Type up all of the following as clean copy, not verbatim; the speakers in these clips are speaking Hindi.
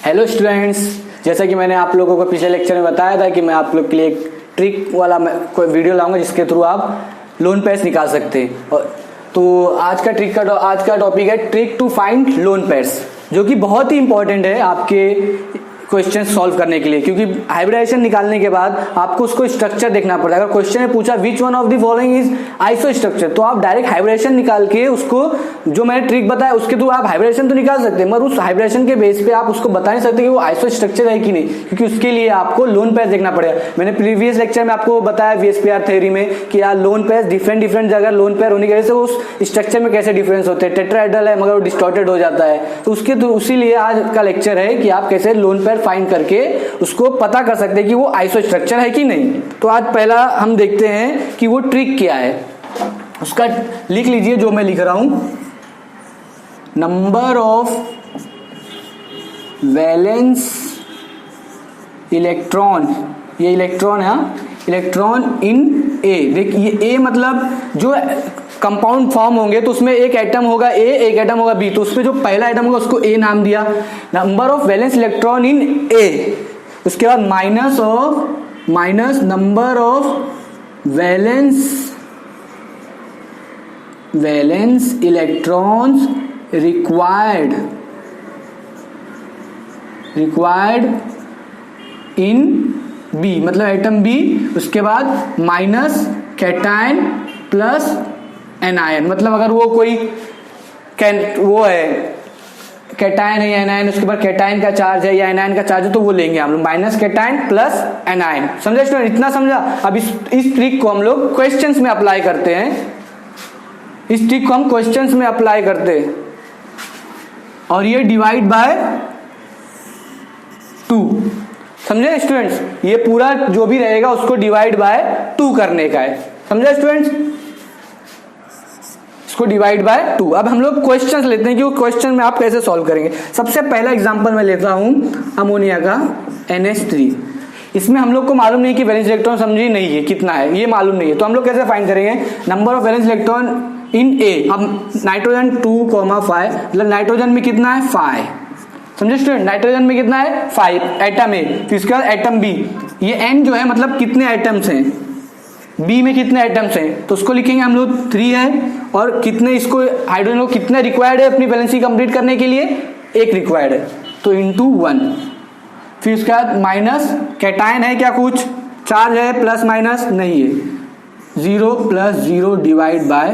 हेलो स्टूडेंट्स, जैसा कि मैंने आप लोगों को पिछले लेक्चर में बताया था कि मैं आप लोग के लिए एक ट्रिक वाला कोई वीडियो लाऊंगा जिसके थ्रू आप लोन पेयर्स निकाल सकते हैं। और तो आज का टॉपिक है trick to find lone pairs, जो कि बहुत ही इंपॉर्टेंट है आपके क्वेश्चन सॉल्व करने के लिए, क्योंकि हाइब्रिडाइजेशन निकालने के बाद आपको उसको स्ट्रक्चर देखना पड़ता है। अगर क्वेश्चन में पूछा which one of the following is iso structure, तो आप डायरेक्ट हाइब्रिडेशन निकाल के उसको, जो मैंने ट्रिक बताया उसके थ्रू आप हाइब्रिडेशन तो निकाल सकते हैं, मगर उस हाइब्रिडेशन के बेस पे आप उसको बता नहीं सकते कि वो आइसो स्ट्रक्चर है कि नहीं, क्योंकि उसके लिए आपको लोन पेयर्स देखना पड़ेगा। मैंने प्रीवियस लेक्चर में आपको बताया VSPR थ्योरी में कि यार लोन पेयर्स डिफरेंट जगह लोन पेयर होने की वजह से उस स्ट्रक्चर में कैसे डिफरेंस होते हैं। टेट्राहेड्रल है मगर वो डिस्टॉर्टेड हो जाता है, तो उसी लिए आज का लेक्चर है कि आप कैसे लोन पेयर फाइंड करके उसको पता कर सकते हैं कि वो आइसो स्ट्रक्चर है कि नहीं। तो आज पहला हम देखते हैं कि वो ट्रिक क्या है, उसका लिख लीजिए जो मैं लिख रहा हूं। नंबर ऑफ वैलेंस इलेक्ट्रॉन, ये इलेक्ट्रॉन है, इलेक्ट्रॉन इन ए। देखिए ए मतलब जो कंपाउंड फॉर्म होंगे तो उसमें एक एटम होगा ए, एक एटम होगा बी, तो उसमें जो पहला एटम होगा उसको ए नाम दिया। Number of valence electron in A, उसके बाद minus number of valence electrons required in B, मतलब एटम बी, उसके बाद माइनस कैटायन प्लस एनायन, मतलब अगर वो कोई वो है कैटायन है या एनायन, उसके बाद कैटायन का चार्ज है या एनायन का चार्ज है, तो वो लेंगे हम लोग माइनस कैटायन प्लस एनायन। समझे स्टूडेंट, इतना समझा। अब इस ट्रिक को हम लोग क्वेश्चंस में अप्लाई करते हैं, इस ट्रिक को हम क्वेश्चंस में अप्लाई करते हैं, और ये डिवाइड बाय 2। समझे स्टूडेंट्स, ये पूरा जो भी रहेगा उसको डिवाइड बाय 2 करने का है। समझे स्टूडेंट्स, इसको डिवाइड बाय 2। अब हम लोग क्वेश्चंस लेते हैं कि वो क्वेश्चन में आप कैसे सॉल्व करेंगे। सबसे पहला एग्जांपल मैं लेता हूं अमोनिया का NH3। इसमें हम लोग को मालूम नहीं कि वैलेंस इलेक्ट्रॉन समझी नहीं है कितना है, ये मालूम नहीं है, तो हम लोग कैसे फाइंड करेंगे number of valence electron in A. अब नाइट्रोजन 2,5, मतलब नाइट्रोजन में कितना है 5। समझे स्टूडेंट, नाइट्रोजन में कितना है 5 एटम ए, फिर इसके बाद एटम बी, ये N जो है मतलब कितने एटम्स हैं, बी में कितने एटम्स हैं, तो उसको लिखेंगे हम लोग 3 है, और कितने इसको हाइड्रोजन को कितने रिक्वायर्ड है अपनी वैलेंसी कंप्लीट करने के लिए, 1 रिक्वायर्ड है, तो इंटू 1। फिर उसके बाद माइनस कैटायन है क्या, कुछ चार्ज है, प्लस माइनस नहीं है, 0 प्लस 0 डिवाइड बाय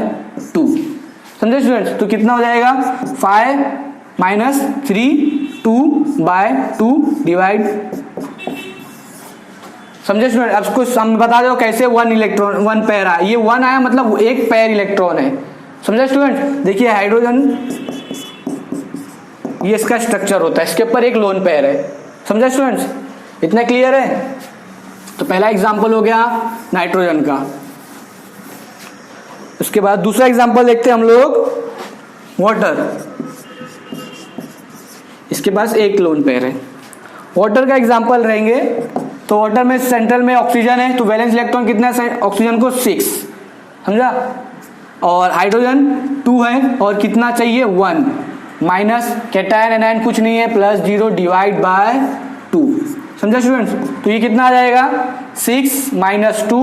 2। समझे स्टूडेंट्स, तो कितना हो जाएगा 5 माइनस 3 2/2 डिवाइड। समझे स्टूडेंट, अब इसको सम बता दो कैसे 1 पेयर आया, ये 1 आया मतलब एक पेयर इलेक्ट्रॉन है। समझे स्टूडेंट, देखिए हाइड्रोजन ये इसका स्ट्रक्चर होता है, इसके ऊपर एक लोन पेयर है। समझे स्टूडेंट्स, इतना क्लियर है। तो पहला एग्जांपल हो गया नाइट्रोजन का। उसके बाद दूसरा एग्जांपल देखते हैं हम लोग वाटर। इसके पास एक लोन पेयर है। वाटर का एग्जांपल रहेंगे तो वाटर में सेंट्रल में ऑक्सीजन है, तो वैलेंस इलेक्ट्रॉन कितना है ऑक्सीजन को 6। समझा, और हाइड्रोजन 2 है, और कितना चाहिए 1, माइनस कैटायन एनायन कुछ नहीं है, प्लस 0 डिवाइड बाय 2। समझा स्टूडेंट्स, तो ये कितना आ जाएगा 6 माइनस 2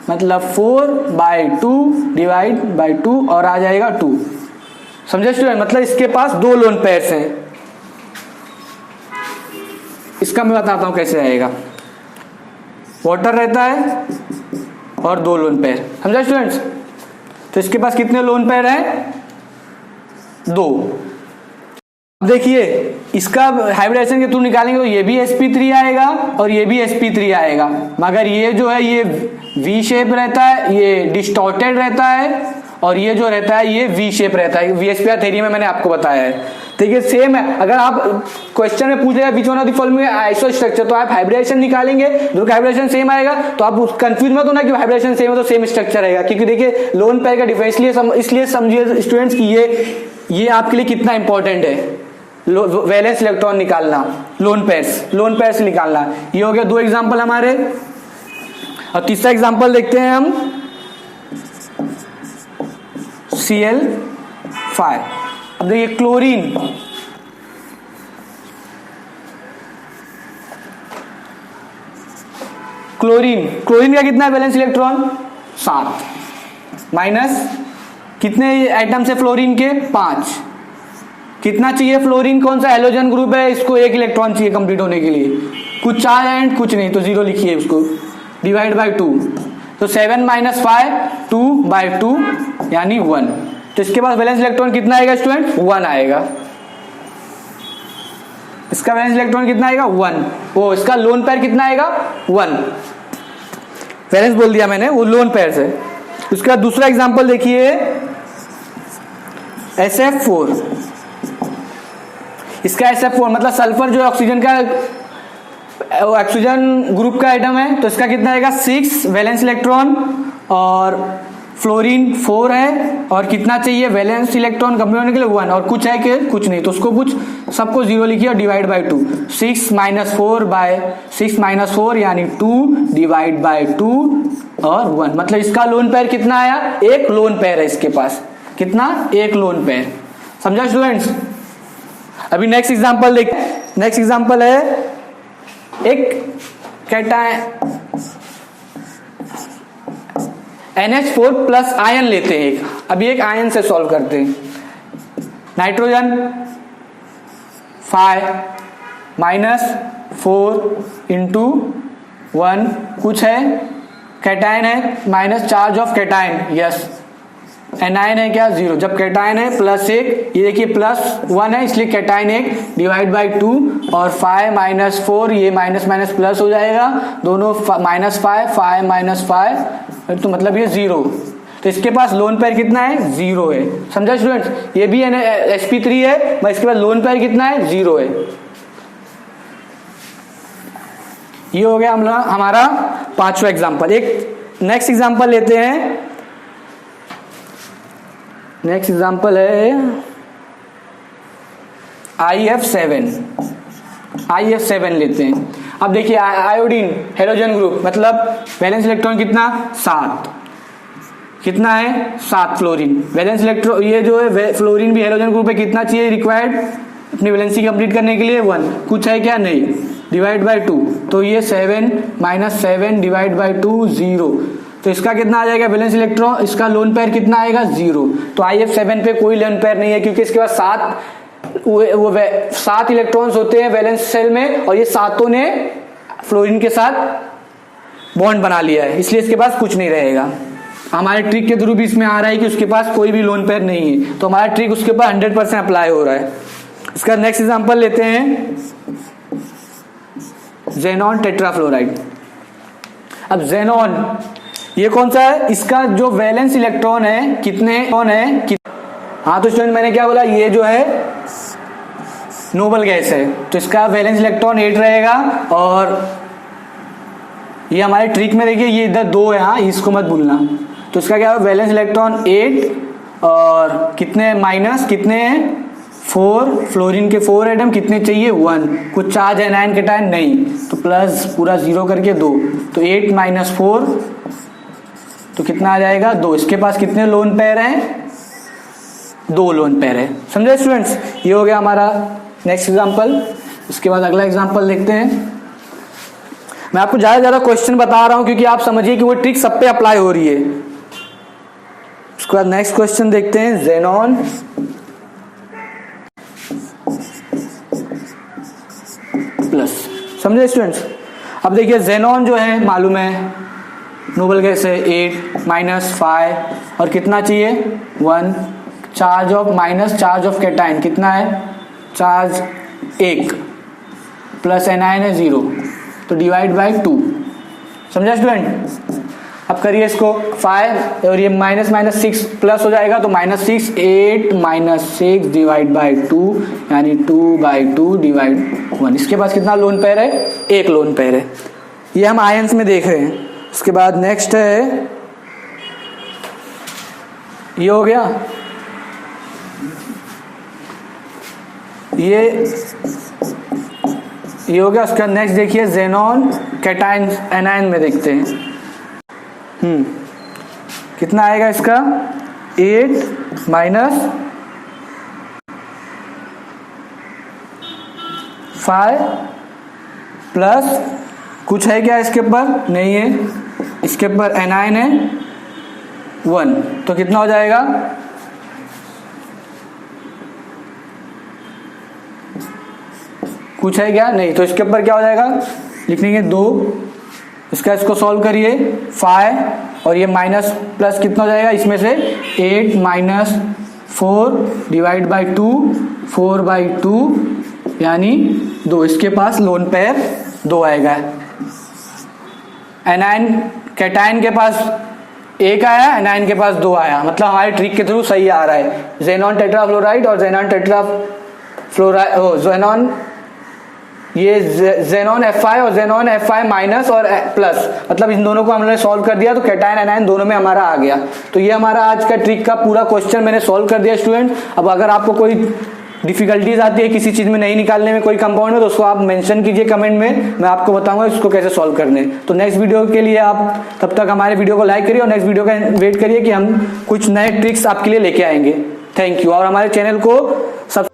मतलब 4/2 डिवाइड बाय 2, और आ जाएगा 2। समझे स्टूडेंट, मतलब इसके पास 2 लोन पेयर्स हैं। इसका मैं बताता हूं कैसे आएगा। वाटर रहता है और 2 लोन पेयर। समझा स्टूडेंट्स, तो इसके पास कितने लोन पेयर हैं 2। देखिए इसका हाइब्रिडेशन के थ्रू निकालेंगे तो ये भी sp3 आएगा और ये भी sp3 आएगा, मगर ये जो है ये V शेप रहता है, ये डिस्टॉर्टेड रहता है, और ये जो रहता है ये V शेप रहता है। VSPR थ्योरी में मैंने आपको बताया है। ठीक है, सेम है। अगर आप क्वेश्चन में पूछ रहे which one of the following iso structure, तो आप हाइब्रिडेशन निकालेंगे, जो हाइब्रिडेशन सेम आएगा, तो आप कंफ्यूज मत होना कि हाइब्रिडेशन सेम है तो सेम स्ट्रक्चर रहेगा, क्योंकि देखिए लोन पेयर का डिफरेंस इसलिए समझिए स्टूडेंट्स कि ये आपके लिए कितना इंपॉर्टेंट है वैलेंस इलेक्ट्रॉन निकालना, लोन पेयर्स निकालना। ये हो गया 2 एग्जांपल हमारे। और तीसरा एग्जांपल देखते हैं हम Cl5। अब देखिए क्लोरीन क्लोरीन, क्लोरीन का कितना है वैलेंस इलेक्ट्रॉन 7 माइनस कितने आइटम्स है फ्लोरीन के 5, कितना चाहिए फ्लोरीन, कौन सा हैलोजन ग्रुप है, इसको 1 इलेक्ट्रॉन चाहिए कंप्लीट होने के लिए, कुछ चार्ज एंड कुछ नहीं तो 0 लिखिए उसको, डिवाइड बाय 2, तो 7 माइनस 5 2/2 यानी 1, तो इसके पास वैलेंस इलेक्ट्रॉन कितना आएगा स्टूडेंट 1 आएगा, इसका वैलेंस इलेक्ट्रॉन कितना आएगा 1, वो इसका लोन पेयर कितना आएगा 1, वैलेंस बोल दिया मैंने, वो लोन पेयर से। उसका दूसरा एग्जांपल देखिए SF4, इसका SF4 मतलब सल्फर जो ऑक्सीजन का ऑक्सीजन ग्रुप का आइटम है, तो इसका कितना आएगा 6 वैलेंस इलेक्ट्रॉन, और फ्लोरीन 4 है, और कितना चाहिए वैलेंस इलेक्ट्रॉन कंप्लीट होने के लिए 1, और कुछ है कि कुछ नहीं तो उसको कुछ सबको 0 लिखिए और डिवाइड बाय 2, 6 माइनस 4 यानी 2 डिवाइड बाय 2 और 1, मतलब इसका लोन पेयर कितना आया, एक लोन पेयर है इसके पास, कितना एक लोन पेयर, समझा स्टूडेंट्स। अभी नेक्स्ट एग्जांपल देखते हैं, नेक्स्ट एग्जांपल है एक कैटायन NH4 प्लस आयन लेते हैं, अभी एक आयन से सॉल्व करते हैं, नाइट्रोजन 5 माइनस 4 इंटू 1, कुछ है कैटायन है minus charge of cation, yes anion है क्या 0, जब कैटायन है +1, ये देखिए +1 है इसलिए कैटायन 1 डिवाइड बाय 2, और 5 माइनस 4 ये माइनस माइनस प्लस हो जाएगा, दोनों -5 5 माइनस 5 तो मतलब ये 0, तो इसके पास लोन पेयर कितना है 0 है, समझा स्टूडेंट्स, ये भी sp3 है बस इसके पास लोन पेयर कितना है 0 है। ये हो गया हमारा 5वां एग्जांपल। एक नेक्स्ट एग्जांपल लेते हैं, नेक्स्ट एग्जांपल है IF7 लेते हैं। अब देखिए आयोडीन हेलोजन ग्रुप मतलब वैलेंस इलेक्ट्रॉन कितना 7, कितना है 7 फ्लोरीन, वैलेंस इलेक्ट्रॉन ये जो है फ्लोरीन भी हेलोजन ग्रुप है, कितना चाहिए रिक्वायर्ड अपनी वैलेंसी कंप्लीट करने के लिए 1, कुछ है क्या नहीं, डिवाइड बाय 2, तो ये 7 माइनस 7 डिवाइड बाय 2 0, तो इसका कितना आ जाएगा वैलेंस इलेक्ट्रॉन, इसका लोन पेयर कितना आएगा 0, तो IF7 पे कोई लोन पेयर नहीं है क्योंकि इसके पास 7 इलेक्ट्रॉन्स होते हैं वैलेंस सेल में, और ये सातों ने फ्लोरीन के साथ बॉन्ड बना लिया है, इसलिए इसके पास कुछ नहीं रहेगा। हमारे ट्रिक के थ्रू भी इसमें आ रहा है कि उसके पास कोई भी लोन पेयर नहीं है, तो हमारा ट्रिक उसके ऊपर 100% अप्लाई हो रहा है। इसका नेक्स्ट एग्जांपल लेते हैं ज़ेनॉन टेट्राफ्लोराइड। अब ज़ेनॉन ये कौन सा है, इसका जो वैलेंस इलेक्ट्रॉन है कितने है हाँ तो स्टूडेंट मैंने क्या बोला, ये जो है नोबल गैस है तो इसका वैलेंस इलेक्ट्रॉन 8 रहेगा, और ये हमारे ट्रिक में देखिए ये इधर 2 है, हाँ इसको मत भूलना, तो इसका क्या है वैलेंस इलेक्ट्रॉन 8 और कितने माइनस कितने हैं 4, फ्लोरीन के 4 एटम कितने चाहिए 1, कुछ चार्ज एनायन कैटायन नहीं, तो प्लस पूरा 0 करके 2, तो 8 माइनस 4 तो कितना आ जाएगा 2, इसके पास कितने लोन पेयर हैं 2 लोन पेयर है, समझे स्टूडेंट्स। ये हो गया हमारा नेक्स्ट एग्जांपल। इसके बाद अगला एग्जांपल देखते हैं। मैं आपको ज्यादा क्वेश्चन बता रहा हूं क्योंकि आप समझिए कि वो ट्रिक सब पे अप्लाई हो रही है। उसके बाद नेक्स्ट क्वेश्चन देखते हैं, ज़ेनॉन प्लस, समझे स्टूडेंट्स। अब देखिए ज़ेनॉन जो है मालूम है नोबल गैस है 8 माइनस 5 और कितना चाहिए 1, charge of minus charge of cation कितना है चार्ज 1 प्लस एनायन है 0, तो डिवाइड बाय 2, समझा स्टूडेंट। अब करिए इसको 5 और ये माइनस माइनस 6 प्लस हो जाएगा तो -6, 8 माइनस 6 डिवाइड बाय 2 यानी 2/2 डिवाइड 1। इसके पास कितना लोन पेयर है, एक लोन पेयर है। ये हम आयंस में देख रहे हैं। उसके बाद नेक्स्ट है, ये हो गया, ये हो गया। उसका नेक्स्ट देखिए ज़ेनॉन कैटायन एनायन में देखते हैं। कितना आएगा इसका 8 माइनस 5 प्लस कुछ है क्या इसके ऊपर? नहीं है। इसके ऊपर एनायन है 1, तो कितना हो जाएगा? कुछ है क्या? नहीं। तो इसके ऊपर क्या हो जाएगा? लिखेंगे 2, इसको सॉल्व करिए 5 और ये माइनस प्लस कितना हो जाएगा इसमें से? 8 माइनस 4 डिवाइड बाई 2, 4/2 यानी 2। इसके पास लोन पेयर 2 आएगा। एनायन कैटायन के पास 1 आया, एनायन के पास 2 आया, मतलब हमारे ट्रिक के थ्रू सही आ रहा है। ज़ेनॉन टेट्राफ्लोराइड और ज़ेनॉन टेट्राफ्लोराइड, ज़ेनॉन, ये ज़ेनॉन Fi और ज़ेनॉन Fi माइनस और प्लस, मतलब इन दोनों को हमने सॉल्व कर दिया तो कैटायन एनायन दोनों में हमारा आ गया। तो ये हमारा आज का ट्रिक का पूरा क्वेश्चन मैंने सॉल्व कर दिया स्टूडेंट। अब अगर आपको कोई डिफिकल्टीज आती है किसी चीज में नहीं निकालने में, कोई कंपाउंड में, तो उसको आप मेंशन कीजिए कमेंट में, मैं आपको बताऊंगा इसको कैसे सॉल्व करने। तो नेक्स्ट वीडियो के लिए आप तब तक हमारे वीडियो को लाइक करिए और नेक्स्ट वीडियो का वेट करिए कि हम कुछ नए ट्रिक्स आपके लिए लेके आएंगे। Thank you. और हमारे चैनल को सब